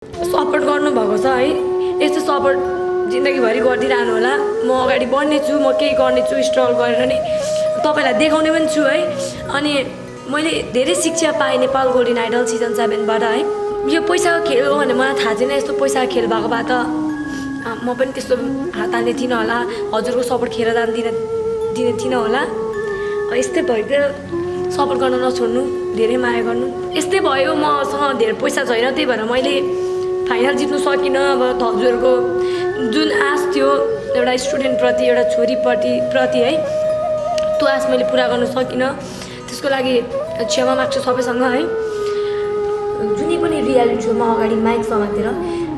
Support गर्नुभएको छ है। यस्तो सपोर्ट जिन्दगीभरि गरिदिरहनु होला। म अगाडि बढ्ने छु, म केही गर्ने छु, स्ट्रगल गरेर नि तपाईँलाई देखाउने पनि छु है। अनि मैले धेरै शिक्षा पाएँ नेपाल गोल्डन आइडल सिजन 7बाट है। यो पैसाको खेल हो भने मलाई थाहा छैन। यस्तो पैसाको खेल भएको भए त म पनि त्यस्तो हात हाल्ने थिइनँ होला, हजुरको सपोर्ट खेर दिने थिइनँ होला। यस्तै भइदियो, सपोर्ट गर्न नछोड्नु, धेरै माया गर्नु। यस्तै भयो, मसँग धेरै पैसा छैन, त्यही भएर मैले फाइनल जित्नु सकिनँ। अब हजुरको जुन आश थियो एउटा स्टुडेन्टप्रति, एउटा छोरीप्रति है, त्यो आश मैले पुरा गर्न सकिनँ। त्यसको लागि क्षमा माग्छु सबैसँग है। जुनै पनि रियालिटी सोमा अगाडि माइक समातेर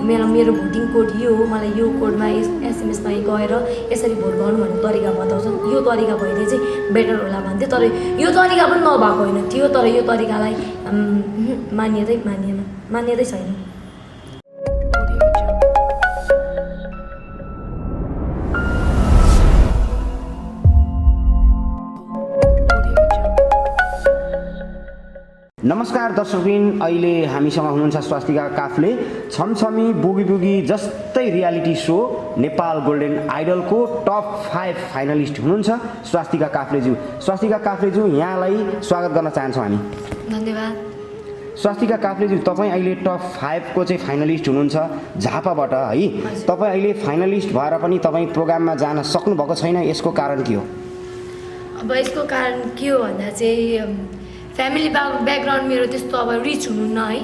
मेरो भोटिङ कोड यो हो, मलाई यो कोडमा एसएमएसमा गएर यसरी भोट गर्नु भन्ने तरिका बताउँछन्। यो तरिका भइदिए चाहिँ बेटर होला भन्थे, तर यो तरिका पनि नभएको होइन थियो। तर यो तरिकालाई मान्यतै छैन। नमस्कार दर्शकबिन, अहिले हामीसँग हुनुहुन्छ स्वास्तिका काफ्ले। छमछमी बुगी बुगी जस्तै रियालिटी सो नेपाल गोल्डन आइडलको टप 5 फाइनलिस्ट हुनुहुन्छ स्वास्तिका काफ्लेज्यू। स्वास्तिका काफ्लेज्यू, यहाँलाई स्वागत गर्न चाहन्छौँ हामी। धन्यवाद। स्वास्तिका काफ्लेज्यू, तपाईँ अहिले टप 5 को चाहिँ फाइनलिस्ट हुनुहुन्छ झापाबाट है। तपाईँ अहिले फाइनलिस्ट भएर पनि तपाईँ प्रोग्राममा जान सक्नुभएको छैन, यसको कारण के हो? अब यसको कारण के हो भन्दा चाहिँ फ्यामिली ब्याकग्राउन्ड मेरो त्यस्तो अब रिच हुनुहुन्न है।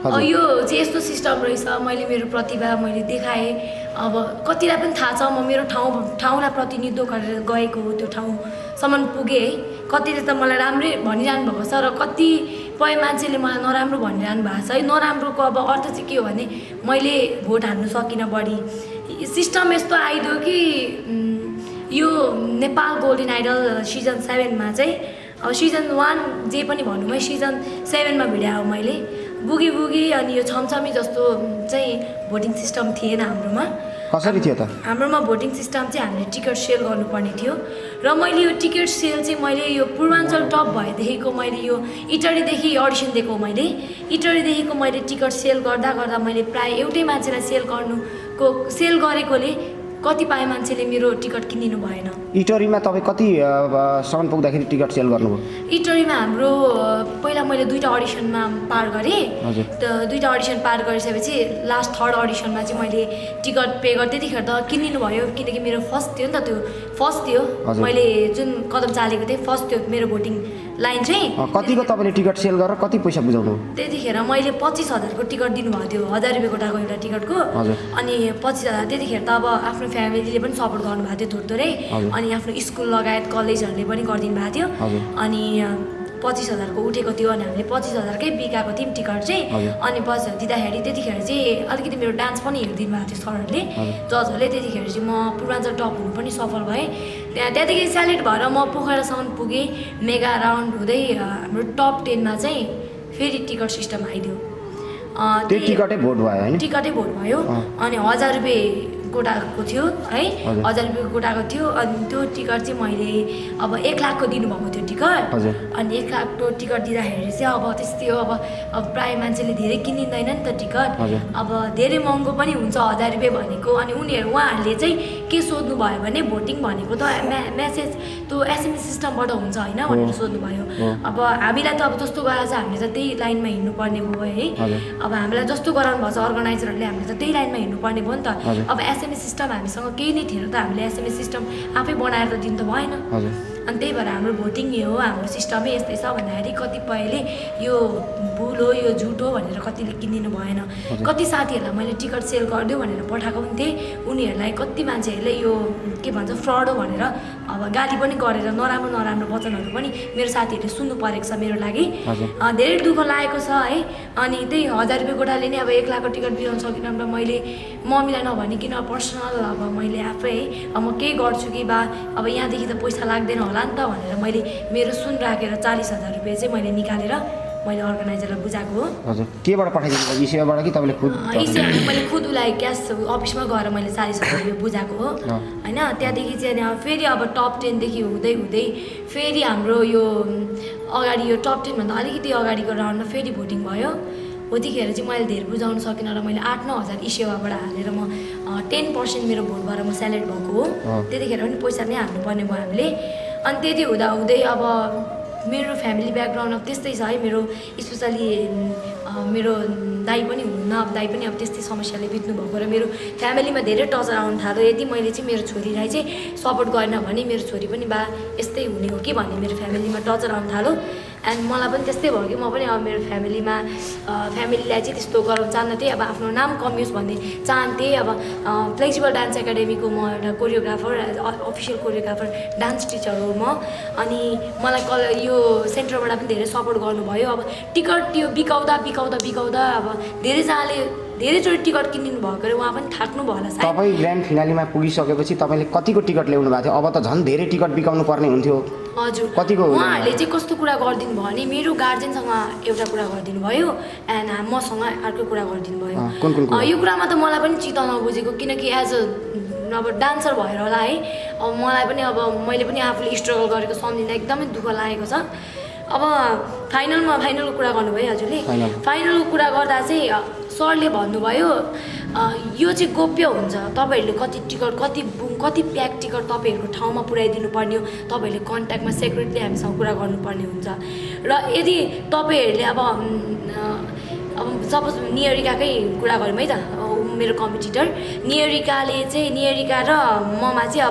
अब यो चाहिँ यस्तो सिस्टम रहेछ। मैले मेरो प्रतिभा मैले देखाएँ। अब कतिलाई पनि थाहा छ म मेरो ठाउँलाई प्रतिनिधित्व गरेर गएको हो, त्यो ठाउँसम्म पुगेँ है। कतिले त मलाई राम्रै भनिरहनु भएको छ र कतिपय मान्छेले मलाई नराम्रो भनिरहनु भएको छ है। नराम्रोको अब अर्थ चाहिँ के हो भने मैले भोट हाल्नु सकिनँ। बढी सिस्टम यस्तो आइदियो कि यो नेपाल गोल्डन आइडल सिजन 7मा चाहिँ अब सिजन 1 जे पनि भनौँ है, सिजन 7मा भिडायो मैले बुगी बुगी। अनि यो छमछमी जस्तो चाहिँ भोटिङ सिस्टम थिएन हाम्रोमा। कसरी थियो त? हाम्रोमा भोटिङ सिस्टम चाहिँ हामीले टिकट सेल गर्नुपर्ने थियो र मैले यो टिकट सेल चाहिँ मैले यो पूर्वाञ्चल टप भएदेखिको मैले यो इटरीदेखि अडिसन दिएको। मैले इटरीदेखिको मैले टिकट सेल गर्दा मैले प्रायः एउटै मान्छेलाई सेल गरेकोले कतिपय मान्छेले मेरो टिकट किनिदिनु भएन। इटरीमा तपाईँ कतिसम्म पुग्दाखेरि टिकट सेल गर्नुभयो? इटरीमा हाम्रो पहिला मैले 2टा अडिसनमा पार गरेँ। त 2टा अडिसन पार गरिसकेपछि लास्ट 3rd अडिसनमा चाहिँ मैले टिकट पे गरेँ। त्यतिखेर त किनिदिनु भयो, किनकि मेरो फर्स्ट थियो नि त। त्यो फर्स्ट थियो, मैले जुन कदम चालेको थिएँ फर्स्ट थियो मेरो भोटिङ लाइन चाहिँ। कतिको तपाईँले टिकट सेल गरेर कति पैसा बुझाउनु? त्यतिखेर मैले 25,000 को टिकट दिनुभएको थियो, 1000 रुपियाँ गोटाको एउटा टिकटको। अनि 25,000 त्यतिखेर त अब आफ्नो फ्यामिलीले पनि सपोर्ट गर्नुभएको थियो थोरै। अनि आफ्नो स्कुल लगायत कलेजहरूले पनि गरिदिनु भएको थियो। अनि 25,000 को उठेको थियो। अनि हामीले 25,000 कै बिकाएको थियौँ टिकट चाहिँ। अनि 25,000 दिँदाखेरि त्यतिखेर चाहिँ अलिकति मेरो डान्स पनि हेरिदिनु भएको थियो सरहरूले, जजहरूले। त्यतिखेर चाहिँ म पूर्वाञ्चल टप हुनु पनि सफल भएँ। त्यहाँदेखि सेलेक्ट भएर म पोखरासम्म पुगेँ। मेगा राउन्ड हुँदै हाम्रो टप 10मा चाहिँ फेरि टिकट सिस्टम आइदियो। त्यो टिकटै भोट भयो हैन? टिकटै भोट भयो। अनि 1000 रुपियाँ कोटाको थियो है, 1000 रुपियाँको कोटाको थियो। अनि त्यो टिकट चाहिँ मैले अब 1 लाख को दिनुभएको थियो टिकट। अनि 1 लाख को टिकट दिँदाखेरि चाहिँ अब त्यस्तै हो। अब प्रायः मान्छेले धेरै किनिँदैन नि त टिकट। अब धेरै महँगो पनि हुन्छ 1000 रुपियाँ भनेको। अनि उहाँहरूले चाहिँ के सोध्नु भयो भने भोटिङ भनेको त मेसेज त्यो एसएमएस सिस्टमबाट हुन्छ होइन भनेर सोध्नु भयो। अब हामीलाई त अब जस्तो गराएको छ हामीले त त्यही लाइनमा हिँड्नुपर्ने भयो है। अब हामीलाई जस्तो गराउनु भएको छ अर्गनाइजरहरूले, हामीले त त्यही लाइनमा हिँड्नुपर्ने भयो नि त। अब एसएमएस सिस्टम हामीसँग केही नै थिएन त, हामीले एसएमएस सिस्टम आफै बनाएर त दिनु त भएन। अनि त्यही भएर हाम्रो भोटिङ यो हो, हाम्रो सिस्टमै यस्तै छ भन्दाखेरि कतिपयले यो भुल हो, यो झुट हो भनेर कतिले किनिदिनु भएन। कति साथीहरूलाई मैले टिकट सेल गरिदियो भनेर पठाएको पनि थिएँ। उनीहरूलाई कति मान्छेहरूले यो के भन्छ फ्रड हो भनेर अब गाली पनि गरेर नराम्रो वचनहरू पनि मेरो साथीहरूले सुन्नु परेको छ मेरो लागि। धेरै दुःख लागेको छ है। अनि त्यही 1000 रुपियाँ गोटाले नै अब 1 लाख को टिकट दिलाउन सकिनँ र मैले मम्मीलाई नभनिकन पर्सनल अब मैले आफै अब म केही गर्छु कि बा अब यहाँदेखि त पैसा लाग्दैन होला नि त भनेर मैले मेरो सुन राखेर 40,000 रुपियाँ चाहिँ मैले निकालेर मैले अर्गनाइजरलाई बुझाएको हो। हजुर, केबाट पठाइदिनु भयो? इसेवाबाट कि तपाईँले खुद? मैले खुद उसलाई क्यास अफिसमा गएर मैले 40,000 रुपियाँ बुझाएको हो होइन। त्यहाँदेखि चाहिँ अब फेरि अब टप 10 देखि हुँदै फेरि हाम्रो यो अगाडि यो टप 10 भन्दा अलिकति अगाडिको राउन्डमा फेरि भोटिङ भयो। त्यतिखेर चाहिँ मैले धेरै बुझाउन सकिनँ र मैले 8-9 हजार ई सेवाबाट हालेर म 10% मेरो भोटबाट म सेलेक्ट भएको हो। त्यतिखेर पनि पैसा नै हाल्नुपर्ने भयो हामीले। अनि त्यति हुँदाहुँदै अब मेरो फ्यामिली ब्याकग्राउन्ड अब त्यस्तै छ है। मेरो स्पेसली मेरो दाइ पनि हुनुहुन्न, अब दाइ पनि अब त्यस्तै समस्याले बित्नु भएको र मेरो फ्यामिलीमा धेरै टचर आउनु थाल्यो। यदि मैले चाहिँ मेरो छोरीलाई चाहिँ सपोर्ट गरेन भने मेरो छोरी पनि बा यस्तै हुने हो कि भन्ने मेरो फ्यामिलीमा टचर आउनु थाल्यो। एन्ड मलाई पनि त्यस्तै भयो कि म पनि अब मेरो फ्यामिलीलाई चाहिँ त्यस्तो गराउन चाहन्थेँ। अब आफ्नो नाम कमियोस् भन्ने चाहन्थेँ। अब फ्लेक्सिबल डान्स एकाडेमीको म एउटा choreographer, official choreographer, dance teacher हो म। अनि मलाई यो सेन्टरबाट पनि धेरै सपोर्ट गर्नुभयो। अब टिकट त्यो बिकाउँदा अब धेरैचोटि टिकट किनिदिनु भएको अरे उहाँ पनि थाक्नुभयो होला सायद। तपाईँ ग्रान्ड फिनालीमा पुगिसकेपछि तपाईँले कतिको टिकट ल्याउनु भएको थियो? अब त झन् धेरै टिकट बिकाउनु पर्ने हुन्थ्यो। हजुर, कतिको? उहाँहरूले चाहिँ कस्तो कुरा गरिदिनु भयो भने मेरो गार्जेनसँग एउटा कुरा गरिदिनु भयो एन्ड मसँग अर्को कुरा गरिदिनु भयो। कुन यो कुरामा त मलाई पनि चित्त नबुझेको, किनकि एज अ अब डान्सर भएर होला है। अब मलाई पनि अब मैले पनि आफूले स्ट्रगल गरेको सम्झिँदा एकदमै दुःख लागेको छ। अब फाइनलको कुरा गर्नुभयो हजुरले। फाइनलको कुरा गर्दा चाहिँ सरले भन्नुभयो यो चाहिँ गोप्य हुन्छ, तपाईँहरूले कति प्याक टिकट तपाईँहरूको ठाउँमा पुर्याइदिनु पर्ने हो, तपाईँहरूले कन्ट्याक्टमा सेक्रेटली हामीसँग कुरा गर्नुपर्ने हुन्छ। र यदि तपाईँहरूले अब सपोज नियरिकाकै कुरा गरौँ है त, मेरो कम्पिटिटर नियरिका र ममा चाहिँ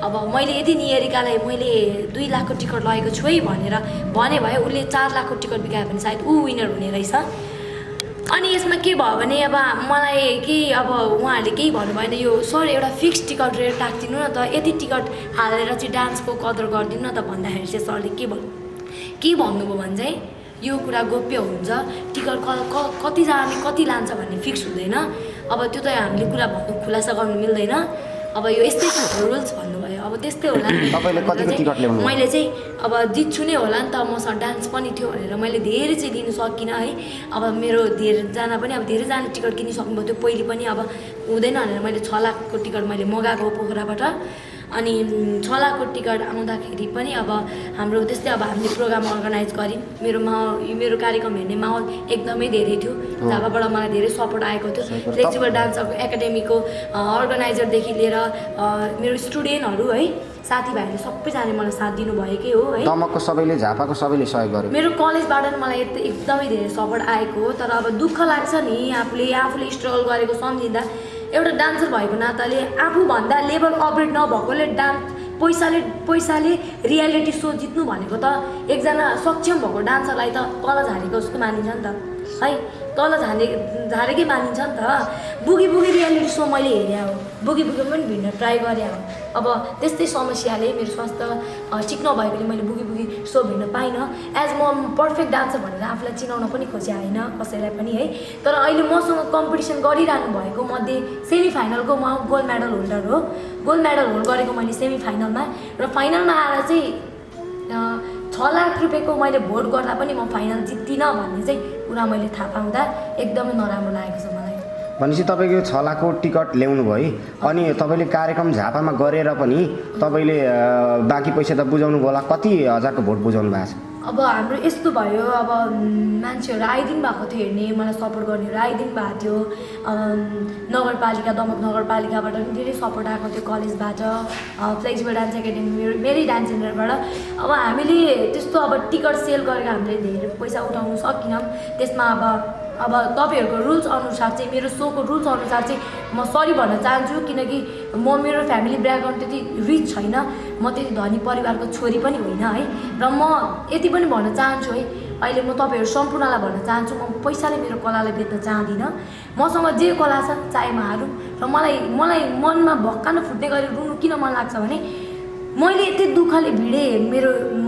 अब मैले यदि नियरिकालाई मैले 2 लाखको टिकट लगेको छु है भनेर भने भयो, उसले 4 लाखको टिकट बिकायो भने सायद ऊ विनर हुने रहेछ। अनि यसमा के भयो भने अब मलाई अब उहाँहरूले केही भन्नु भएन, यो सर एउटा फिक्स टिकट रेट राखिदिनु न त, यति टिकट हालेर चाहिँ डान्सको कदर गरिदिनु न त भन्दाखेरि चाहिँ सरले के भन्नुभयो भने चाहिँ यो कुरा गोप्य हुन्छ, टिकट कतिजनाले कति लान्छ भन्ने फिक्स हुँदैन। अब त्यो त हामीले कुरा भन्नु खुलासा गर्नु मिल्दैन। अब यो यस्तै छ रुल्स भन्नुभयो। अब त्यस्तै होला। तपाईँले कतिको टिकट ल्याउनु? मैले चाहिँ अब जित्छु नै होला नि त, मसँग डान्स पनि थियो भनेर मैले धेरै चाहिँ लिनु सकिनँ है। अब मेरो धेरैजना टिकट किनिसक्नुभयो थियो पहिले पनि। अब हुँदैन भनेर मैले 6 लाखको टिकट मैले मगाएको पोखराबाट। अनि 6 लाखको टिकट आउँदाखेरि पनि अब हाम्रो त्यस्तै अब हामीले प्रोग्राम अर्गनाइज गऱ्यौँ। मेरो कार्यक्रम हेर्ने माहौल एकदमै धेरै थियो। जहाँबाट मलाई धेरै सपोर्ट आएको थियो। फ्लेक्सिबल डान्स एकाडेमीको अर्गनाइजरदेखि लिएर मेरो स्टुडेन्टहरू है, साथीभाइहरूले सबैजनाले मलाई साथ दिनुभएकै हो है। दमकको सबैले, झापाको सबैले सहयोग गर्यो। मेरो कलेजबाट मलाई एकदमै धेरै सपोर्ट आएको हो। तर अब दुःख लाग्छ नि आफूले स्ट्रगल गरेको सम्झिँदा। एउटा डान्सर भएको नाताले आफूभन्दा लेभल अपग्रेड नभएकोले पैसाले रियालिटी सो जित्नु भनेको त एकजना सक्षम भएको डान्सरलाई त तल झारेको जस्तो मानिन्छ नि त है। तल झारेकै मानिन्छ नि त। बुगी रियालिटी सो मैले हेरेँ हो, बुगी पनि भिड्न ट्राई गरेँ हो। अब त्यस्तै समस्याले मेरो स्वास्थ्य ठिक नभएकोले मैले बुगी सो भिड्न पाइनँ। एज म पर्फेक्ट डान्सर भनेर आफूलाई चिनाउन पनि खोजे होइन कसैलाई पनि है। तर अहिले मसँग कम्पिटिसन गरिरहनु भएको मध्ये सेमी फाइनलको म गोल्ड मेडल होल्डर हो। गोल्ड मेडल होल्ड गरेको मैले सेमी फाइनलमा, र फाइनलमा आएर चाहिँ 6 लाख रुपियाँको मैले भोट गर्दा पनि म फाइनल जित्दिनँ भन्ने चाहिँ कुरा मैले थाहा पाउँदा एकदमै नराम्रो लागेको छ मलाई। भनेपछि तपाईँको 6 लाखको टिकट ल्याउनु भयो। अनि तपाईँले कार्यक्रम झापामा गरेर पनि तपाईँले बाँकी पैसा त बुझाउनु होला, कति हजारको भोट बुझाउनु भएको छ? अब हाम्रो यस्तो भयो, अब मान्छेहरू आइदिनु भएको थियो हेर्ने, मलाई सपोर्ट गर्नेहरू आइदिनु भएको थियो। दमक नगरपालिकाबाट पनि धेरै सपोर्ट आएको थियो, कलेजबाट, फ्लेक्सिबल डान्स एकाडेमी, मेरै डान्स सेन्टरबाट। अब हामीले त्यस्तो अब टिकट सेल गरेर हामीले धेरै पैसा उठाउनु सकिनौँ। त्यसमा अब तपाईँहरूको रुल्स अनुसार चाहिँ, मेरो सोको रुल्स अनुसार चाहिँ म सरी भन्न चाहन्छु, किनकि मेरो फ्यामिली ब्याकग्राउन्ड त्यति रिच छैन, म त्यति धनी परिवारको छोरी पनि होइन है। र म यति पनि भन्न चाहन्छु है, अहिले म तपाईँहरू सम्पूर्णलाई भन्न चाहन्छु, म पैसाले मेरो कलालाई बेच्न चाहदिनँ। मसँग जे कला छ चाहे म हारौँ। र मलाई मनमा भक्कान फुट्ने गरी रुनु किन मन लाग्छ भने मैले यति दुःखले भिडेँ,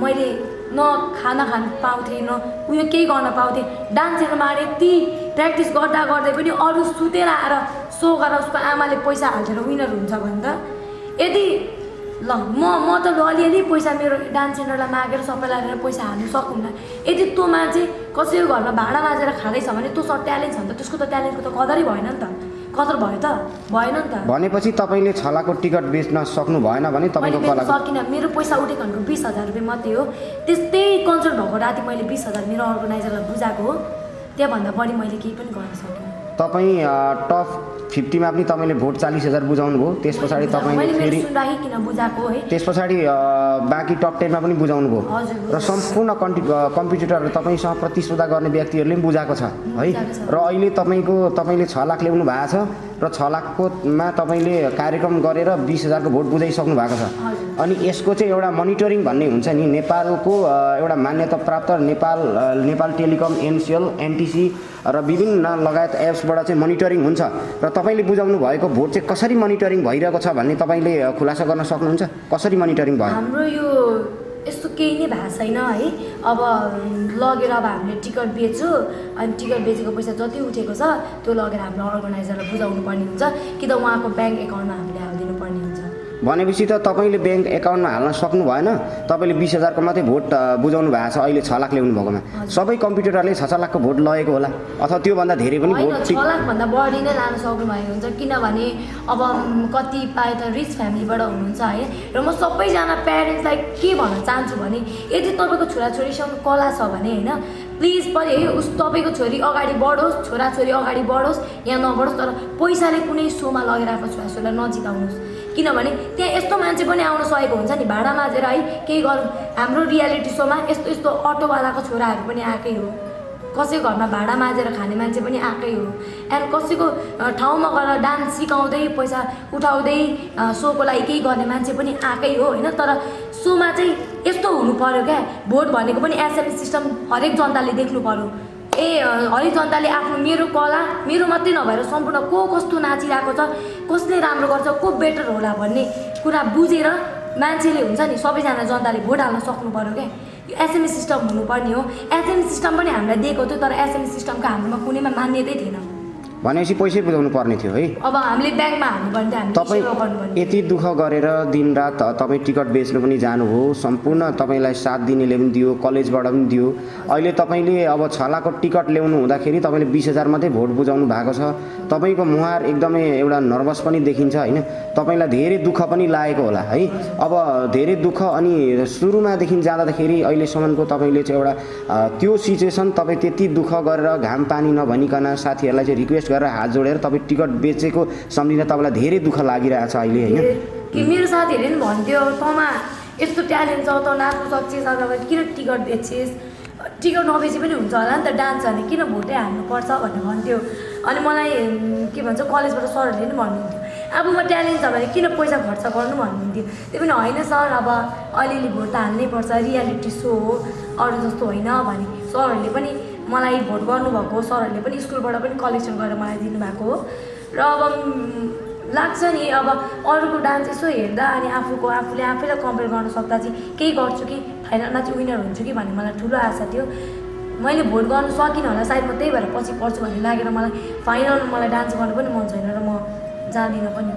मैले न खाना खानु पाउँथेँ, न उयो केही गर्न पाउँथेँ। डान्स सेन्टरमा आएर यति प्र्याक्टिस गर्दै पनि अरू सुतेर आएर सो गरेर उसको आमाले पैसा हाल्छेर विनर हुन्छ भने त यदि ल म त अलिअलि पैसा मेरो डान्स सेन्टरलाई मागेर सबैलाई लिएर पैसा हाल्नु सकुन्न। यदि त्यो मान्छे कसैको घरमा भाडा माझेर खाँदैछ भने तँसँग ट्यालेन्ट छ भने त त्यसको त ट्यालेन्टको त कदरै भएन नि त। कदर भयो त भएन नि त। भनेपछि तपाईँले 6 लाखको टिकट बेच्न सक्नु भएन भने तपाईँको कला सकिनँ। मेरो पैसा उठेको भनेको 20,000 रुपियाँ मात्रै हो। त्यस्तै कन्सर्ट भएको राति मैले 20,000 मेरो अर्गनाइजरलाई बुझाएको हो त्योभन्दा बढी मैले केही पनि गर्न सकिनँ। तपाईँ टप 50मा पनि तपाईँले भोट 40,000 बुझाउनु भयो, त्यस पछाडि तपाईँले फेरि त्यस पछाडि बाँकी टप 10मा पनि बुझाउनु भयो र सम्पूर्ण कम्पिटिटरहरू तपाईँसँग प्रतिस्पर्धा गर्ने व्यक्तिहरूले पनि बुझाएको छ है। र अहिले तपाईँले 6 लाख ल्याउनु भएको छ र 6 लाखकोमा तपाईँले कार्यक्रम गरेर 20,000 को भोट बुझाइसक्नु भएको छ। अनि यसको चाहिँ एउटा मोनिटरिङ भन्ने हुन्छ नि, नेपालको एउटा मान्यता प्राप्त नेपाल टेलिकम, एनसिएल, एनटिसी र विभिन्न लगायत एप्सबाट चाहिँ मोनिटरिङ हुन्छ र तपाईँले बुझाउनु भएको भोट चाहिँ कसरी मोनिटरिङ भइरहेको छ भन्ने तपाईँले खुलासा गर्न सक्नुहुन्छ? कसरी मोनिटरिङ भयो? हाम्रो यो यस्तो केही नै भएको छैन है। अब लगेर अब हामीले टिकट बेच्यो अनि टिकट बेचेको पैसा जति उठेको छ त्यो लगेर हाम्रो अर्गनाइजरलाई बुझाउनु पर्ने हुन्छ कि त उहाँको ब्याङ्क एकाउन्टमा हामीले हालिदिनु पर्ने हुन्छ। भनेपछि त तपाईँले ब्याङ्क एकाउन्टमा हाल्न सक्नु भएन, तपाईँले 20,000 को मात्रै भोट बुझाउनु भएको छ अहिले 6 लाख ल्याउनु भएकोमा। सबै कम्प्युटरले 6 लाखको भोट लगेको होला अथवा त्योभन्दा धेरै पनि भोट 6 लाखभन्दा बढी नै लान सक्नु भएको हुन्छ, किनभने अब कतिपय त रिच फ्यामिलीबाट हुनुहुन्छ है। र म सबैजना प्यारेन्ट्सलाई के भन्न चाहन्छु भने यदि तपाईँको छोराछोरीसँग कला छ भने होइन, प्लिज पनि तपाईँको छोरी अगाडि बढोस्, छोराछोरी अगाडि बढोस् या नबढोस्, तर पैसाले कुनै सोमा लगेर आफ्नो छोराछोरीलाई नजिताउनुहोस्। किनभने त्यहाँ यस्तो मान्छे पनि आउन सकेको हुन्छ नि भाडा माझेर है केही गरौँ। हाम्रो रियालिटी सोमा यस्तो यस्तो अटोवालाको छोराहरू पनि आएकै हो, कसैको घरमा भाडा माझेर खाने मान्छे पनि आएकै हो, एन्ड कसैको ठाउँमा गएर डान्स सिकाउँदै पैसा उठाउँदै सोको लागि केही गर्ने मान्छे पनि आएकै हो होइन। तर सोमा चाहिँ यस्तो हुनु पर्यो क्या, भोट भनेको पनि एसएमएस सिस्टम हरेक जनताले देख्नु पर्यो। हरेक जनताले आफ्नो मेरो कला मेरो मात्रै नभएर सम्पूर्ण को कस्तो नाचिरहेको छ, कसले राम्रो गर्छ, को बेटर होला भन्ने कुरा बुझेर मान्छेले हुन्छ नि सबैजना जनताले भोट हाल्न सक्नु पर्यो क्या। यो एसएमएस सिस्टम हुनुपर्ने हो। एसएमएस सिस्टम पनि हामीलाई दिएको थियो तर एसएमएस सिस्टमको हाम्रोमा कुनैमा मान्यतै थिएन। भनेपछि पैसै बुझाउनु पर्ने थियो है। अब हामीले ब्याङ्कमा हाल्नुपर्ने थियो, तपाईँ यति दुःख गरेर दिनरात तपाईँ टिकट बेच्नु पनि जानुभयो, सम्पूर्ण तपाईँलाई साथ दिनेले पनि दियो, कलेजबाट पनि दियो। अहिले तपाईँले अब 6 लाखको टिकट ल्याउनु हुँदाखेरि तपाईँले 20,000 मात्रै भोट बुझाउनु भएको छ। तपाईँको मुहार एकदमै एउटा नर्भस पनि देखिन्छ होइन, तपाईँलाई धेरै दुःख पनि लागेको होला है। अब धेरै दुःख अनि सुरुमादेखि जाँदाखेरि अहिलेसम्मको तपाईँले चाहिँ एउटा त्यो सिचुएसन तपाईँ त्यति दुःख गरेर घाम पानी नभनिकन साथीहरूलाई चाहिँ रिक्वेस्ट गरेर हात जोडेर तपाईँ टिकट बेचेको सम्झिँदा तपाईँलाई धेरै दुःख लागिरहेछ अहिले होइन। कि मेरो साथीहरूले पनि भन्थ्यो तँमा यस्तो ट्यालेन्ट छ, त नाच्नु सक्छस्, अथवा किन टिकट बेच्छेस्, टिकट नबेचे पनि हुन्छ होला नि त डान्स भने किन भोटै हाल्नुपर्छ भनेर भन्थ्यो। अनि मलाई के भन्छ कलेजबाट सरहरूले पनि भन्नुहुन्थ्यो आफूमा ट्यालेन्ट छ भने किन पैसा खर्च गर्नु भन्नुहुन्थ्यो। त्यो पनि होइन सर, अब अलिअलि भोट त हाल्नै पर्छ, रियालिटी सो हो, अरू जस्तो होइन भने सरहरूले पनि मलाई भोट गर्नुभएको, सरहरूले पनि स्कुलबाट पनि कलेक्सन गरेर मलाई दिनुभएको हो। र अब लाग्छ नि अब अरूको डान्स यसो हेर्दा अनि आफूले आफैलाई कम्पेयर गर्न सक्दा चाहिँ केही गर्छु कि फाइनलमा चाहिँ विनर हुन्छु कि भन्ने मलाई ठुलो आशा थियो। मैले भोट गर्नु सकिनँ होला सायद, म त्यही भएर पछि पर्छु भन्ने लागेर मलाई फाइनलमा मलाई डान्स गर्नु पनि मन छैन र म जाँदिनँ पनि।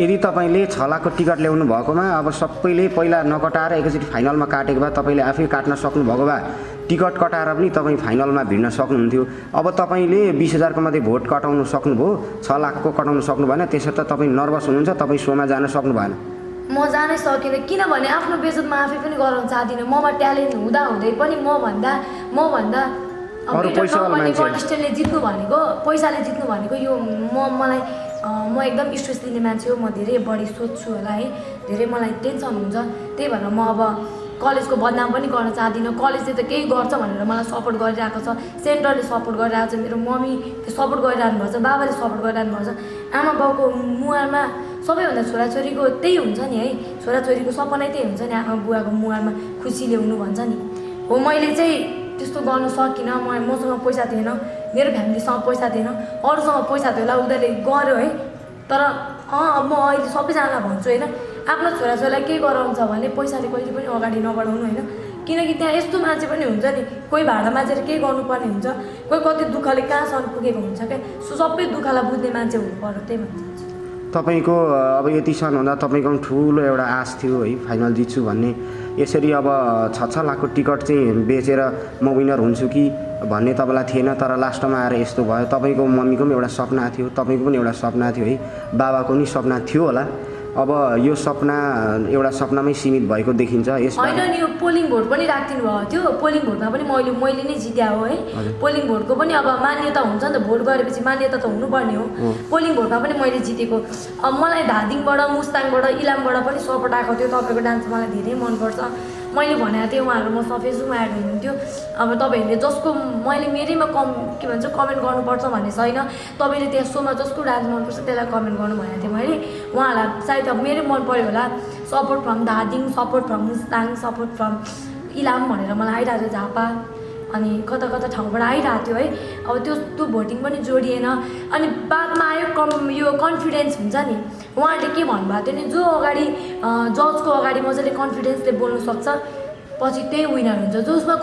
यदि तपाईँले 6 लाखको टिकट ल्याउनु भएकोमा अब सबैले पहिला नकटाएर एकैचोटि फाइनलमा काटेको भए तपाईँले आफै काट्न सक्नुभएको भए टिकट कटाएर पनि तपाईँ फाइनलमा भिड्न सक्नुहुन्थ्यो। अब तपाईँले 20,000 को मात्रै भोट कटाउनु सक्नुभयो, 6 लाखको कटाउनु सक्नु भएन, त्यसर्थ तपाईँ नर्भस हुनुहुन्छ, तपाईँ सोमा जान सक्नु भएन। म जानै सकिनँ किनभने आफ्नो बेइज्जत म आफै पनि गराउन चाहदिनँ। ममा ट्यालेन्ट हुँदै पनि मभन्दा कन्टेस्टेन्टले जित्नु भनेको, पैसाले जित्नु भनेको यो म एकदम स्ट्रेस लिने मान्छे हो। म धेरै बढी सोच्छु होला है, धेरै मलाई टेन्सन हुन्छ। त्यही भएर म अब कलेजको बदनाम पनि गर्न चाहदिनँ। कलेजले त केही गर्छ भनेर मलाई सपोर्ट गरिरहेको छ, सेन्टरले सपोर्ट गरिरहेको छ, मेरो मम्मीले सपोर्ट गरिरहनु भएको छ, बाबाले सपोर्ट गरिरहनु भएको छ। आमा बाउको मुहारमा सबैभन्दा छोराछोरीको त्यही हुन्छ नि है, छोराछोरीको सपनै त्यही हुन्छ नि, आमा बुवाको मुहारमा खुसी ल्याउनु भन्छ नि। हो मैले चाहिँ त्यस्तो गर्नु सकिनँ, मसँग पैसा थिएन, मेरो फ्यामिलीसँग पैसा थिएन, अरूसँग पैसा थियो होला उनीहरूले गर्यो है। तर अब म अहिले सबैजनालाई भन्छु होइन, आफ्नो छोराछोरीलाई केही गराउँछ भने पैसाले कहिले पनि अगाडि नबढाउनु होइन। किनकि त्यहाँ यस्तो मान्छे पनि हुन्छ नि, कोही भाडा माझेर केही गर्नुपर्ने हुन्छ, कोही कति दुःखले कहाँसम्म पुगेको हुन्छ क्या। सबै दुःखलाई बुझ्ने मान्छे हुनु पर्यो, त्यही भन्छ। तपाईँको अब यति सानो हुँदा तपाईँको ठुलो एउटा आश थियो है फाइनल जित्छु भन्ने। यसरी अब 6 लाखको टिकट चाहिँ बेचेर म विनर हुन्छु कि भन्ने तपाईँलाई थिएन, तर लास्टमा आएर यस्तो भयो। तपाईँको मम्मीको पनि एउटा सपना थियो, तपाईँको पनि एउटा सपना थियो है, बाबाको पनि सपना थियो होला। अब यो सपना एउटा सपनामै सीमित भएको देखिन्छ। यसमा होइन नि, यो पोलिङ भोट पनि राखिदिनु भएको थियो। पोलिङ भोटमा पनि मैले नै जित्या हो है। पोलिङ भोटको पनि अब मान्यता हुन्छ नि त, भोट गरेपछि मान्यता त हुनुपर्ने हो। पोलिङ भोटमा पनि मैले जितेको। अब मलाई धादिङबाट, मुस्ताङबाट, इलामबाट पनि सपोर्ट आएको थियो। तपाईँको डान्स मलाई धेरै मनपर्छ। मैले भनेको थिएँ, उहाँहरू म सफेजुमा एड हुनुहुन्थ्यो। अब तपाईँहरूले जसको मैले मेरैमा के भन्छ कमेन्ट गर्नुपर्छ भन्ने छैन। तपाईँले त्यहाँ सोमा जसको डान्स मनपर्छ त्यसलाई कमेन्ट गर्नु भनेको थिएँ मैले। उहाँहरूलाई सायद अब मेरै मन पऱ्यो होला। Support from Dhading, support from Mustang, support from Ilam भनेर मलाई आइरहेको थियो। झापा अनि कता कता ठाउँबाट आइरहेको थियो है। अब त्यो भोटिङ पनि जोडिएन। अनि बादमा आयो यो कन्फिडेन्स हुन्छ नि। उहाँहरूले के भन्नुभएको थियो नि, जो अगाडि जजको अगाडि मजाले कन्फिडेन्सले बोल्नु सक्छ पछि त्यही विनर हुन्छ। जसमा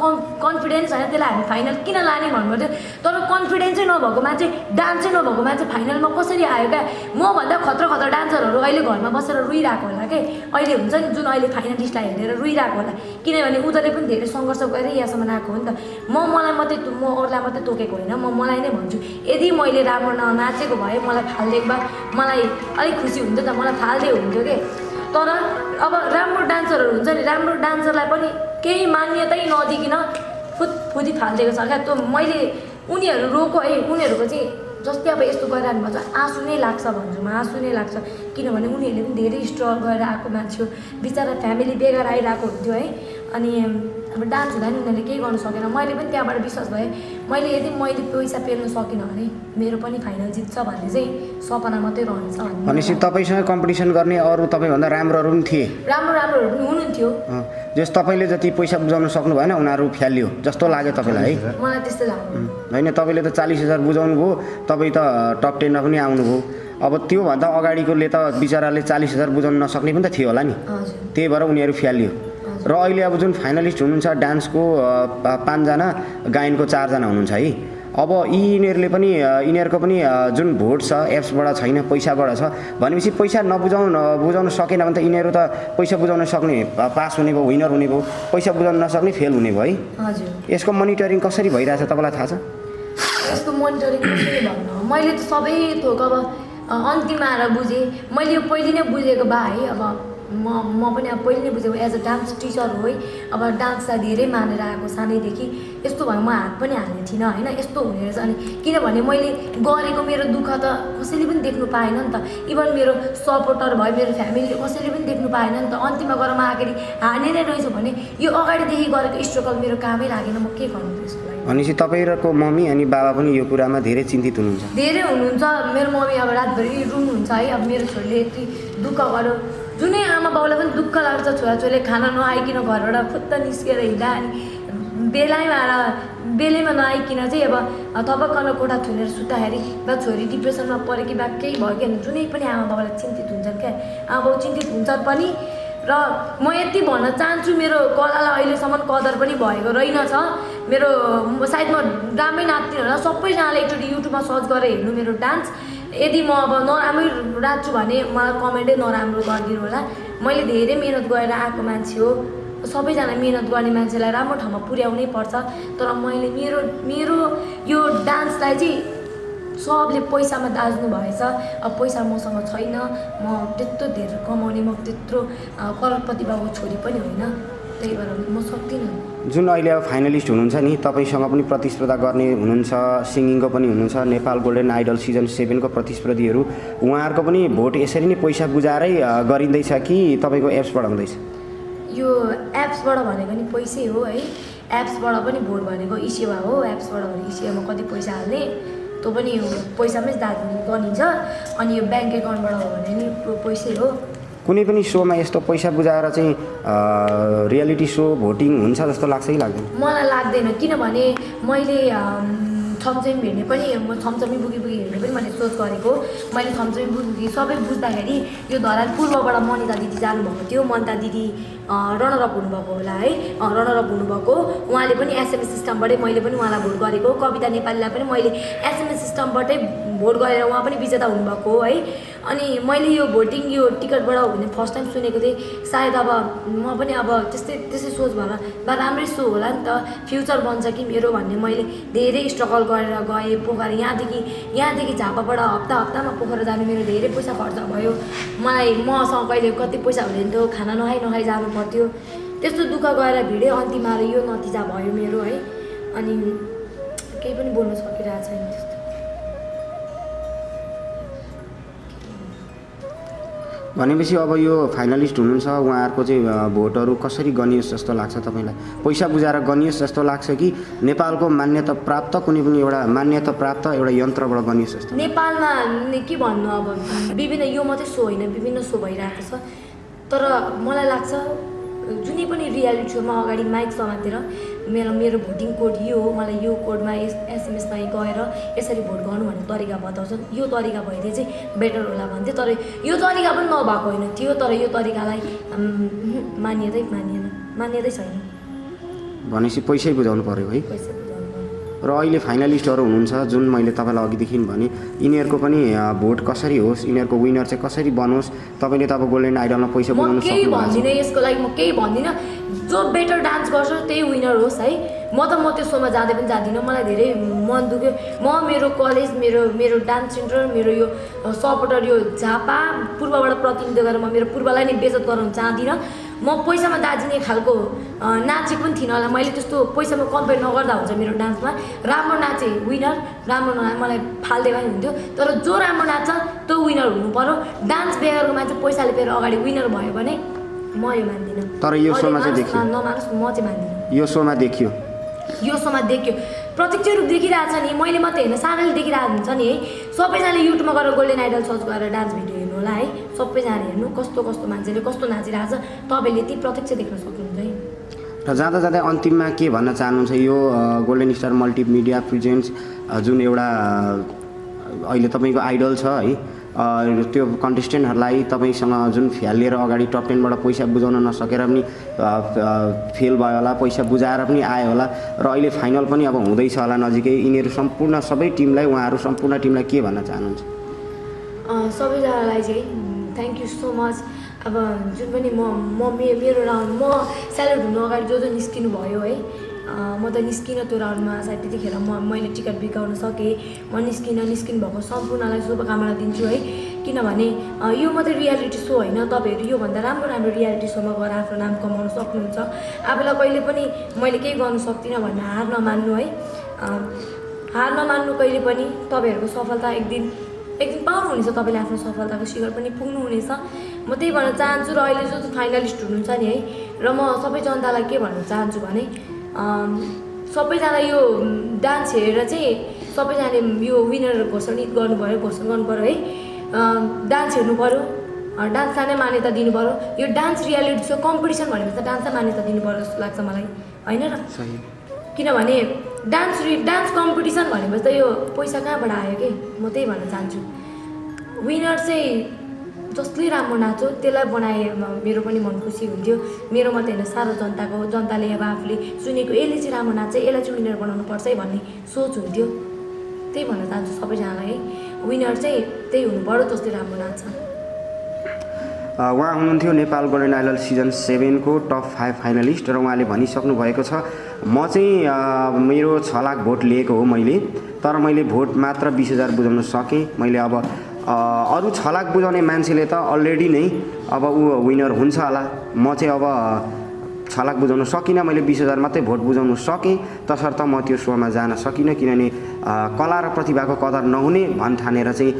कन्फिडेन्स छैन त्यसलाई हामी फाइनल किन लाने भन्नुभएको थियो। तर कन्फिडेन्सै नभएको मान्छे, डान्सै नभएको मान्छे फाइनलमा कसरी आयो क्या? मभन्दा खतरा डान्सरहरू अहिले घरमा बसेर रोइरहेको होला के अहिले हुन्छ नि, जुन अहिले फाइनलिस्टलाई हेरेर रोइरहेको होला। किनभने उनीहरूले पनि धेरै सङ्घर्ष गरेर यहाँसम्म आएको हो नि त। मलाई मात्रै म अरूलाई मात्रै तोकेको होइन, मलाई नै भन्छु। यदि मैले राम्रो ननाचेको भए मलाई फालिदिएको भए मलाई अलिक खुसी हुन्थ्यो त, मलाई फाल्दै हुन्थ्यो कि। तर अब राम्रो डान्सरहरू हुन्छ नि, राम्रो डान्सरलाई पनि केही मान्यतै नदिकन फुदी फालिदिएको छ क्या। त्यो मैले उनीहरू रोको है, उनीहरूको चाहिँ जस्तै अब यस्तो गरिरहनु भएको छ, आँसु नै लाग्छ भन्छु म, आँसु नै लाग्छ। किनभने उनीहरूले पनि धेरै स्ट्रगल गरेर आएको मान्छे हो। बिचरा फ्यामिली बेगर आइरहेको हुन्थ्यो है। अनि अब डान्स हुँदा नि उनीहरूले केही गर्नु सकेन। मैले पनि त्यहाँबाट विश्वास भएँ, मैले पैसा पेल्नु सकिनँ भने मेरो पनि फाइनल जित्छ भन्ने चाहिँ सपना मात्रै रहनेछ भन्ने। भनेपछि तपाईँसँग कम्पिटिसन गर्ने अरू तपाईँभन्दा राम्रोहरू पनि थिए? राम्रोहरू पनि हुनुहुन्थ्यो। जस तपाईँले जति पैसा बुझाउन सक्नु भएन उनीहरू फ्यालियो जस्तो लाग्यो तपाईँलाई है? मलाई त्यस्तै लाग्यो। होइन, तपाईँले त 40,000 बुझाउनु भयो, तपाईँ त टप 10मा पनि आउनुभयो। अब त्योभन्दा अगाडिकोले त बिचराले 40,000 बुझाउन नसक्ने पनि त थियो होला नि। त्यही भएर उनीहरू फ्यालियो। र अहिले अब जुन फाइनलिस्ट हुनुहुन्छ डान्सको 5 जना, गायनको 4 जना हुनुहुन्छ है। अब यिनीहरूको पनि जुन भोट छ एप्सबाट छैन, पैसाबाट छ भनेपछि पैसा बुझाउन सकेन भने त यिनीहरू त पैसा बुझाउन सक्ने पास हुने भयो, विनर हुने भयो, पैसा बुझाउन नसक्ने फेल हुने भयो है। हजुर। यसको मोनिटरिङ कसरी भइरहेछ तपाईँलाई थाहा छ? यसको मोनिटरिङ कसरी भन्नु, मैले त सबै थोक अब अन्तिममा आएर बुझेँ। मैले यो पहिले नै बुझेको भए है, अब म पनि अब पहिले नै बुझेको एज अ डान्स टिचर हो है। अब डान्सलाई धेरै मानेर आएको सानैदेखि। यस्तो भयो म हात पनि हाल्ने थिइनँ होइन, यस्तो हुने रहेछ। अनि किनभने मैले गरेको मेरो दुःख त कसैले पनि देख्नु पाएन नि त। इभन मेरो सपोर्टर भयो, मेरो फ्यामिलीले कसैले पनि देख्नु पाएन नि त। अन्तिममा गएर म आखिरी हार्ने नै रहेछु भने यो अगाडिदेखि गरेको स्ट्रगल मेरो कामै लागेन, म के गर्नु त्यसको लागि। भनेपछि तपाईँको मम्मी अनि बाबा पनि यो कुरामा धेरै चिन्तित हुनुहुन्छ? धेरै हुनुहुन्छ। मेरो मम्मी अब रातभरि रुनुहुन्छ है। अब मेरो छोरीले यति दुःख गर्यो, जुनै आमा बाउलाई पनि दुःख लाग्छ छोराछोरीले खाना नआइकन घरबाट फुत्त निस्केर हिँड्दा। अनि बेलैमा नआइकन चाहिँ अब थपक्कन कोठा थुनेर सुत्दाखेरि बा छोरी डिप्रेसनमा पऱ्यो कि बा केही भयो कि जुनै पनि आमा बाउलाई चिन्तित हुन्छन् क्या। आमा बाउ चिन्तित हुन्छन् पनि। र म यति भन्न चाहन्छु, मेरो कलालाई अहिलेसम्म कदर पनि भएको रहेनछ। मेरो सायद म राम्रै नाच्दिनँ होला। सबैजनाले एकचोटि युट्युबमा सर्च गरेर हेर्नु मेरो डान्स। यदि म अब नराम्रै नाच्छु भने मलाई कमेन्टै नराम्रो गरिदिनु होला। मैले धेरै मिहिनेत गरेर आएको मान्छे हो। सबैजना मिहिनेत गर्ने मान्छेलाई राम्रो ठाउँमा पुर्याउनै पर्छ। तर मैले मेरो यो डान्सलाई चाहिँ सबले पैसामा दाज्नु भएछ। अब पैसा मसँग छैन, म त्यत्रो धेरै कमाउने, म त्यत्रो करोडपति बाबुको छोरी पनि होइन। त्यही भएर म सक्दिनँ। जुन अहिले अब फाइनलिस्ट हुनुहुन्छ नि, तपाईँसँग पनि प्रतिस्पर्धा गर्ने हुनुहुन्छ, सिङ्गिङको पनि हुनुहुन्छ, नेपाल गोल्डन आइडल सिजन 7 को प्रतिस्पर्धीहरू, उहाँहरूको पनि भोट यसरी नै पैसा बुझाएरै गरिँदैछ कि तपाईँको एप्सबाट हुँदैछ? यो एप्सबाट भनेको नि पैसै हो है। एप्सबाट पनि भोट भनेको इसेवा हो। एप्सबाट भने इसेवामा कति पैसा हाल्ने त्यो पनि पैसामै गनिन्छ। अनि यो ब्याङ्क एकाउन्टबाट हो भने नि पैसै हो। कुनै पनि सोमा यस्तो पैसा बुझाएर चाहिँ रियालिटी सो भोटिङ हुन्छ जस्तो लाग्छ कि लाग्दैन? मलाई लाग्दैन। किनभने मैले छमछमी हेर्ने पनि, छमछमी बुगी हेर्ने पनि मैले सोच गरेको। मैले छमछमी बुगी सबै बुझ्दाखेरि यो धरान पूर्वबाट मनिता दिदी जानुभएको थियो। मनिता दिदी रनरअप हुनुभएको होला है, रनरअप हुनुभएको। उहाँले पनि एसएमएस सिस्टमबाटै मैले पनि उहाँलाई भोट गरेको। कविता नेपालीलाई पनि मैले एसएमएस सिस्टमबाटै भोट गरेर उहाँ पनि विजेता हुनुभएको हो है। अनि मैले यो भोटिङ यो टिकटबाट हो भने फर्स्ट टाइम सुनेको थिएँ। सायद अब म पनि अब त्यस्तै सोच भएर बा राम्रै सो होला नि त, फ्युचर बन्छ कि मेरो भन्ने मैले धेरै स्ट्रगल गरेर गएँ। पोखरा यहाँदेखि झापाबाट हप्तामा पोखरा जानु मेरो धेरै पैसा खर्च भयो। मसँग कहिले कति पैसा हुँदैन थियो, खाना नखाइ जानु पर्थ्यो। त्यस्तो दुःख गरेर भिडे अन्तिममा यो नतिजा भयो मेरो है। अनि केही पनि बोल्न सकिरहेको छैन त्यस्तो। भनेपछि अब यो फाइनलिस्ट हुनुहुन्छ उहाँहरूको चाहिँ भोटहरू कसरी गनियोस् जस्तो लाग्छ तपाईँलाई? पैसा बुझाएर गनियोस् जस्तो लाग्छ कि नेपालको मान्यता प्राप्त कुनै पनि एउटा मान्यता प्राप्त एउटा यन्त्रबाट गनियोस् जस्तो? नेपालमा के भन्नु, अब विभिन्न यो मात्रै सो होइन, विभिन्न सो भइरहेको छ। तर मलाई लाग्छ जुनै पनि रियालिटी सोमा अगाडि माइक समातेर मेरो भोटिङ कोड यो हो, मलाई यो कोडमा एसएमएसमा गएर यसरी भोट गर्नु भन्ने तरिका बताउँछन्। यो तरिका भइदिए चाहिँ बेटर होला भन्थे। तर यो तरिका पनि नभएको होइन थियो। तर यो तरिकालाई मान्यतै छैन। भनेपछि पैसै बुझाउनु पर्यो है। पैसा र अहिले फाइनलिस्टहरू हुनुहुन्छ जुन मैले तपाईँलाई अघिदेखि भने यिनीहरूको पनि भोट कसरी होस्, यिनीहरूको विनर चाहिँ कसरी बनोस्? तपाईँले त अब गोल्डन आइडलमा पैसा बुझाउनु केही भन्दिनँ यसको लागि, म केही भन्दिनँ। जो बेटर डान्स गर्छ त्यही विनर होस् है। म त्यो सोमा जाँदै पनि जाँदिनँ। मलाई धेरै मन दुख्यो। मेरो कलेज, मेरो डान्स सेन्टर, मेरो यो सपोर्टर यो झापा पूर्वबाट प्रतिनिधित्व गरेर म मेरो पूर्वलाई नै बेइज्जत गराउन चाहदिनँ। म पैसामा दाजिने खालको नाचेको पनि थिइनँ होला। मैले त्यस्तो पैसामा कम्पेयर नगर्दा हुन्छ। मेरो डान्समा राम्रो नाचे विनर, राम्रो मलाई फाल्दिएको नि हुन्थ्यो। तर जो राम्रो नाच्छ त्यो विनर हुनु पर्यो। डान्स बेगरको मान्छे पैसाले पेएर अगाडि विनर भयो भने म यो मान्दिनँ। तर यो सोमा चाहिँ देखियो, नमानोस्, म चाहिँ मान्दिनँ। यो सोमा देखियो, प्रत्यक्ष रूप देखिरहेको छ नि। मैले मात्रै होइन, सानाले देखिरहेको हुन्छ नि है। सबैजनाले युट्युबमा गएर गोल्डन आइडल सर्च गरेर डान्स भिडियो हेर्नु होला है। सबैजना हेर्नु कस्तो मान्छेले कस्तो नाचिरहेको छ, तपाईँले ती प्रत्यक्ष देख्न सक्नुहुन्छ है। र जाँदा अन्तिममा के भन्न चाहनुहुन्छ? यो गोल्डन स्टार मल्टिमिडिया प्रेजेन्ट्स जुन एउटा अहिले तपाईँको आइडल छ है, त्यो कन्टेस्टेन्टहरूलाई तपाईँसँग जुन फ्यालिएर अगाडि टप 10बाट पैसा बुझाउन नसकेर पनि फेल भयो होला, पैसा बुझाएर पनि आयो होला र अहिले फाइनल पनि अब हुँदैछ होला नजिकै। यिनीहरू सम्पूर्ण सबै टिमलाई, उहाँहरू सम्पूर्ण टिमलाई के भन्न चाहनुहुन्छ? सबैजनालाई चाहिँ थ्याङ्क यू सो मच। अब जुन पनि मेरो राउन्ड म सेलेक्ट हुनु अगाडि जो निस्किनु भयो है, म त निस्किनँ त्यो राउन्डमा। सायद त्यतिखेर मैले टिकट बिकाउन सकेँ। म निस्किनु भएको सम्पूर्णलाई शुभकामना दिन्छु है। किनभने यो मात्रै रियालिटी सो होइन, तपाईँहरू योभन्दा राम्रो रियालिटी सोमा गएर आफ्नो नाम कमाउन सक्नुहुन्छ। आफूलाई कहिले पनि मैले केही गर्नु सक्दिनँ भन्ने हार नमान्नु है। हार नमान्नु कहिले पनि। तपाईँहरूको सफलता एक दिन पाउनुहुनेछ। तपाईँले आफ्नो सफलताको शिखर पनि पुग्नुहुनेछ। म त्यही भन्न चाहन्छु। र अहिले जो फाइनलिस्ट हुनुहुन्छ नि है, र म सबै जनतालाई के भन्न चाहन्छु भने सबैजना यो डान्स हेरेर चाहिँ सबैजनाले यो विनर घोषणा गर्नु पऱ्यो है। डान्स हेर्नु पऱ्यो, डान्सलाई नै मान्यता दिनु पऱ्यो। यो डान्स रियालिटी सो कम्पिटिसन भनेपछि त डान्सलाई मान्यता दिनु पऱ्यो जस्तो लाग्छ मलाई, होइन र? किनभने डान्स कम्पिटिसन भनेपछि त यो पैसा कहाँबाट आयो कि? म त्यही भन्न चाहन्छु। विनर चाहिँ जसले राम्रो नाच्यो त्यसलाई बनाए मेरो पनि मन खुसी हुन्थ्यो। मेरो मात्रै होइन, सारो जनताले अब आफूले सुनेको यसले चाहिँ राम्रो नाच्छ, यसलाई चाहिँ विनर बनाउनुपर्छ है भन्ने सोच हुन्थ्यो। त्यही भन्न चाहन्छु सबैजनालाई है, विनर चाहिँ त्यही हुनु पर्यो जसले राम्रो नाच्छ। उहाँ हुनुहुन्थ्यो नेपाल गोल्डन आइडल सिजन 7 को टप 5 फाइनलिस्ट र उहाँले भनिसक्नु भएको छ म चाहिँ मेरो 6 लाख भोट लिएको हो मैले, तर मैले भोट मात्र 20,000 बुझाउन सकेँ। मैले अब अरू 6 लाख बुझाउने मान्छेले त अलरेडी नै अब ऊ विनर हुन्छ होला। म चाहिँ अब 6 लाख बुझाउन सकिनँ। मैले 20,000 मात्रै भोट बुझाउन सकेँ। तसर्थ म त्यो सोमा जान सकिनँ किनभने कला र प्रतिभाको कदर नहुने भन्ठानेर चाहिँ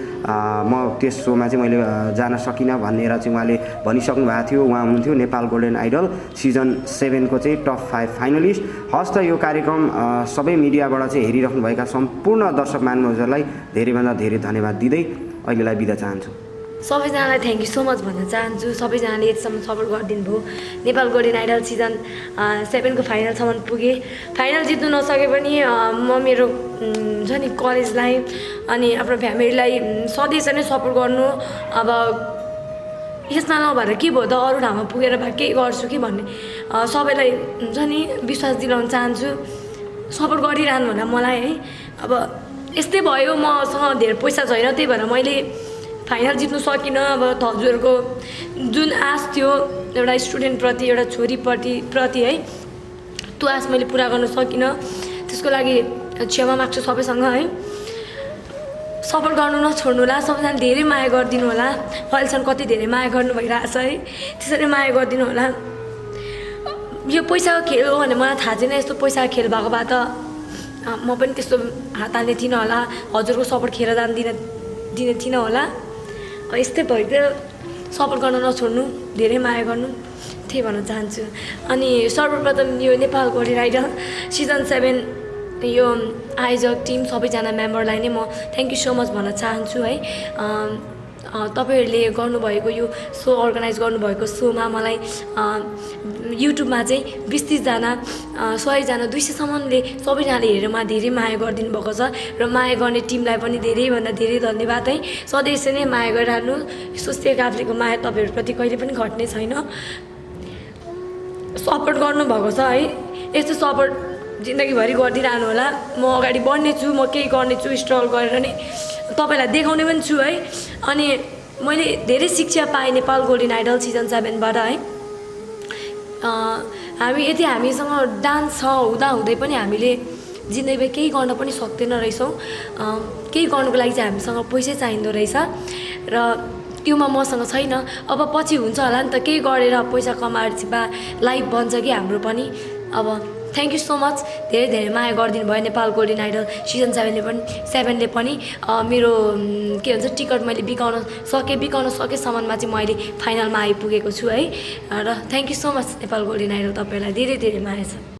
म त्यस सोमा चाहिँ मैले जान सकिनँ भनेर चाहिँ उहाँले भनिसक्नु भएको थियो। उहाँ हुनुहुन्थ्यो नेपाल गोल्डन आइडल सिजन 7 को चाहिँ टप 5 फाइनलिस्ट। हस् त यो कार्यक्रम सबै मिडियाबाट चाहिँ हेरिराख्नुभएका सम्पूर्ण दर्शक महानुभावहरूलाई धेरैभन्दा धेरै धन्यवाद दिँदै अहिलेलाई बिदा चाहन्छु। सबैजनालाई थ्याङ्क यू सो मच भन्न चाहन्छु। सबैजनाले यतिसम्म सपोर्ट गरिदिनु भयो। नेपाल गोल्डन आइडल सिजन 7 को फाइनलसम्म पुगेँ। फाइनल जित्नु नसके पनि म मेरो हुन्छ नि कलेजलाई अनि आफ्नो फ्यामिलीलाई सधैँ नै सपोर्ट गर्नु। अब यसमा नभएर के भयो त, अरू ठाउँमा पुगेर भए केही गर्छु कि भन्ने सबैलाई हुन्छ नि विश्वास दिलाउन चाहन्छु। सपोर्ट गरिरहनु होला मलाई है। अब यस्तै भयो, मसँग धेरै पैसा छैन, त्यही भएर मैले फाइनल जित्नु सकिनँ। अब हजुरहरूको जुन आश थियो एउटा स्टुडेन्टप्रति, एउटा छोरीप्रति है, त्यो आश मैले पुरा गर्न सकिनँ। त्यसको लागि क्षमा माग्छु सबैसँग है। सपोर्ट गर्नु नछोड्नु होला, सबैजना धेरै माया गरिदिनु होला। अहिलेसम्म कति धेरै माया गर्नु भइरहेछ है, त्यसरी माया गरिदिनु होला। यो पैसाको खेल हो भने मलाई थाहा छैन, यस्तो पैसाको खेल भएको भए त म पनि त्यस्तो हात हाल्ने थिइनँ होला, हजुरको सपोर्ट खेर दिने थिइनँ होला। यस्तै भइदियो, सपोर्ट गर्न नछोड्नु, धेरै माया गर्नु, त्यही भन्न चाहन्छु। अनि सर्वप्रथम यो नेपाल घोडी राइडर सिजन 7 यो आयोजक टिम सबैजना मेम्बरलाई नै म थ्याङ्क यू सो मच भन्न चाहन्छु है। तपाईँहरूले गर्नुभएको यो सो अर्गनाइज गर्नुभएको सोमा मलाई युट्युबमा चाहिँ 20-30जना 100जना 200सम्मले सबैजनाले हेरेरमा धेरै माया गरिदिनु भएको छ र माया गर्ने टिमलाई पनि धेरैभन्दा धेरै धन्यवाद है। सधैँ यसरी नै माया गरिरहनु, स्वस्ति काफ्लेको माया तपाईँहरूप्रति कहिले पनि घट्ने छैन। सपोर्ट गर्नुभएको छ है, यस्तो सपोर्ट जिन्दगीभरि गरिदिरहनु होला। म अगाडि बढ्नेछु, म केही गर्नेछु, स्ट्रगल गरेर नै तपाईँलाई देखाउने पनि छु है। अनि मैले धेरै शिक्षा पाएँ नेपाल गोल्डन आइडल सिजन 7बाट है। हामीसँग डान्स छ हुँदै पनि हामीले जिन्दगीमा केही गर्न पनि सक्दैन रहेछौँ। केही गर्नुको लागि चाहिँ हामीसँग पैसै चाहिँदो रहेछ र त्योमा मसँग छैन। अब पछि हुन्छ होला नि त, केही गरेर पैसा कमाएर चाहिँ लाइफ बन्छ कि हाम्रो पनि। अब थ्याङ्क यू सो मच, धेरै धेरै माया गरिदिनु भयो नेपाल गोल्डन आइडल सिजन 7ले पनि। मेरो के भन्छ टिकट मैले बिकाउन सकेसम्ममा चाहिँ मैले फाइनलमा आइपुगेको छु है। र thank you so much Nepal Golden Idol, तपाईँहरूलाई धेरै धेरै माया छ।